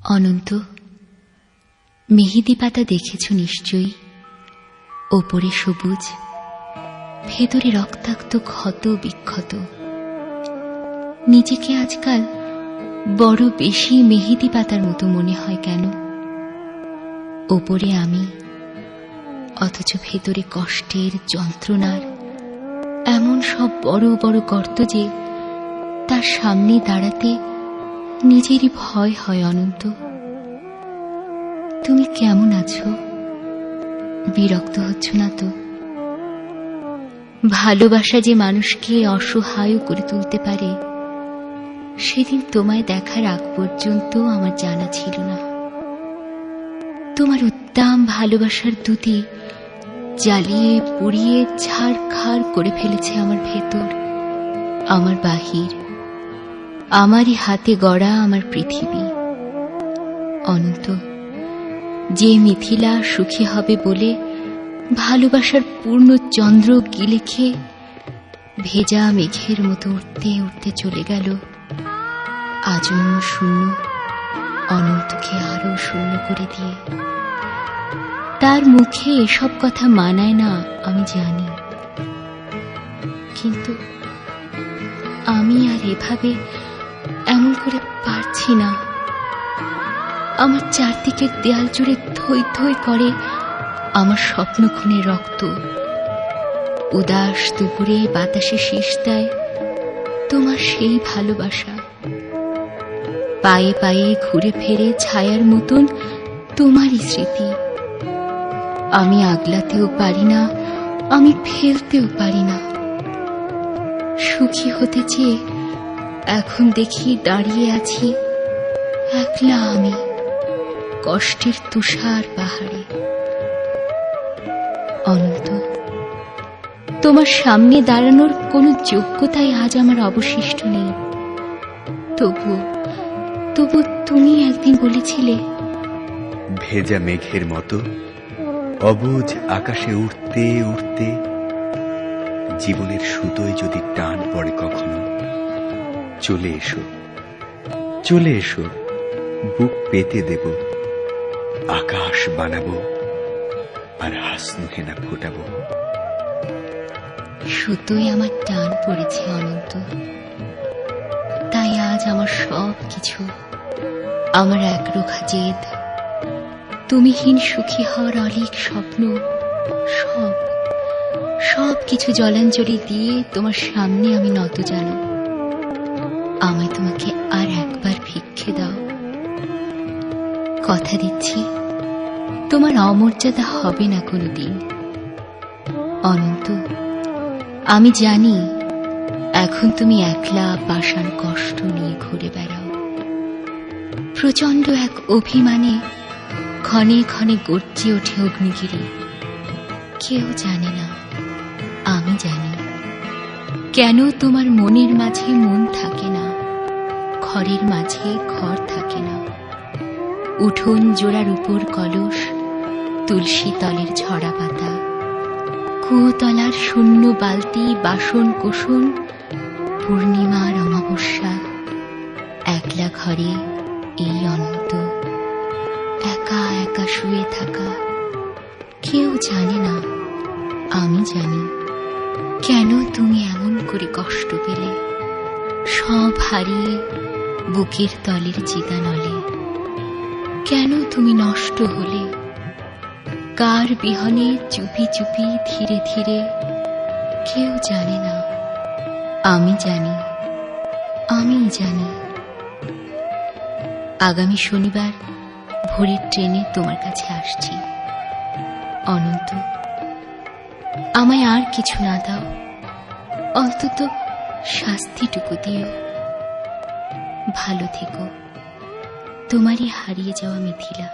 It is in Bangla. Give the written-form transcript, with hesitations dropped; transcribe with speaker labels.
Speaker 1: অনন্ত, মেহেদি পাতা দেখেছ নিশ্চয়ই। ওপরে সবুজ, ভেতরে রক্তাক্ত ক্ষত বিক্ষত। নিজেকে আজকাল বড় বেশি মেহেদি পাতার মতো মনে হয় কেন? ওপরে আমি, অথচ ভেতরে কষ্টের, যন্ত্রণার এমন সব বড় বড় গর্ত যে তার সামনে দাঁড়াতে নিজেরই ভয় হয়। অনন্ত, তুমি কেমন আছো? বিরক্ত হচ্ছ না তো? ভালোবাসা যে মানুষকে অসহায় করে তুলতে পারে, সেদিন তোমায় দেখার আগ পর্যন্ত আমার জানা ছিল না। তোমার উদ্দাম ভালোবাসার দুটি জ্বালিয়ে পুড়িয়ে ছাড়খাড় করে ফেলেছে আমার ভেতর, আমার বাহির, আমারই হাতে গড়া আমার পৃথিবী। অনন্ত, যে মিথিলা সুখী হবে বলে ভালোবাসার পূর্ণ চন্দ্র গিলে খেয়ে ভেজা মেঘের মতো উঠতে উঠতে চলে গেল, আজন্ম শূন্য অনন্তকে আরো শূন্য করে দিয়ে। তার মুখে এসব কথা মানায় না আমি জানি, কিন্তু আমি আর এভাবে এমন করে পারছি না। আমার চারদিকের দেয়াল জুড়ে থই থই করে আমার স্বপ্ন খুনের রক্ত। উদাস দুপুরে বাতাসে শীষ দেয় তোমার সেই ভালোবাসা। পায়ে পায়ে ঘুরে ফেরে ছায়ার মতন তোমারই স্মৃতি। আমি আগলাতেও পারি না, আমি ফেলতেও পারি না। সুখী হতে চেয়ে এখন দেখি দাঁড়িয়ে আছি একলা আমি, কষ্টের তুষার পাহাড়ে। অনন্ত, তোমার সামনে দাঁড়ানোর কোনো যোগ্যতাই আজ আমার অবশিষ্ট নেই। তবু তুমি একদিন বলেছিলে,
Speaker 2: ভেজা মেঘের মতো অবুঝ আকাশে উঠতে উঠতে জীবনের সুতোয় যদি টান পড়ে কখনো, চলে এসো, চলে এসো, বুক পেতে দেব, আকাশ বানাবো আর হাসনু হেনা ফোটাবো।
Speaker 1: সুতোয় আমার টান পড়েছে অনন্ত, তাই আজ আমার সব কিছু, আমার একরোখা জেদ, তুমিহীন সুখী হওয়ার অলিক স্বপ্ন, সব কিছু জলাঞ্জলি দিয়ে তোমার সামনে আমি নত জানো। আমায় তোমাকে আর একবার ভিক্ষে দাও। কথা দিচ্ছি তোমার অমর্যাদা হবে না কোনোদিন। অনন্ত, আমি জানি এখন তুমি একলা পাষাণ কষ্ট নিয়ে ঘুরে বেড়াও। প্রচন্ড এক অভিমানে ক্ষণে ক্ষণে গর্জে ওঠে অগ্নিগিরি। কেউ জানে না, আমি জানি কেন তোমার মনের মাঝে মন থাকে না, ঘরের মাঝে ঘর থাকে না। উঠোন জোড়ার উপর কলস, তুলসী তলের ঝরা পাতা, কুয়োতলার শূন্য বালতি, বাসন কোসন, পূর্ণিমার অমাবস্যা, একলা ঘরে এই অনন্ত একা একা শুয়ে থাকা। কেউ জানে না, আমি জানি কেন তুমি এমন করে কষ্ট পেলে, সব হারিয়ে বুকের তলের চিতানলে। কেন তুমি নষ্ট হলে, কার বিহনে চুপি চুপি ধীরে ধীরে। কেউ জানে না, আমি জানি, আমি জানি। আগামী শনিবার ভোরের ট্রেনে তোমার কাছে আসছি। অনন্ত, আমায় আর কিছু না দাও, অন্তত শাস্তিটুকু দিও। ভালো থেকো, তোমারই হারিয়ে যাওয়া মিথিলা।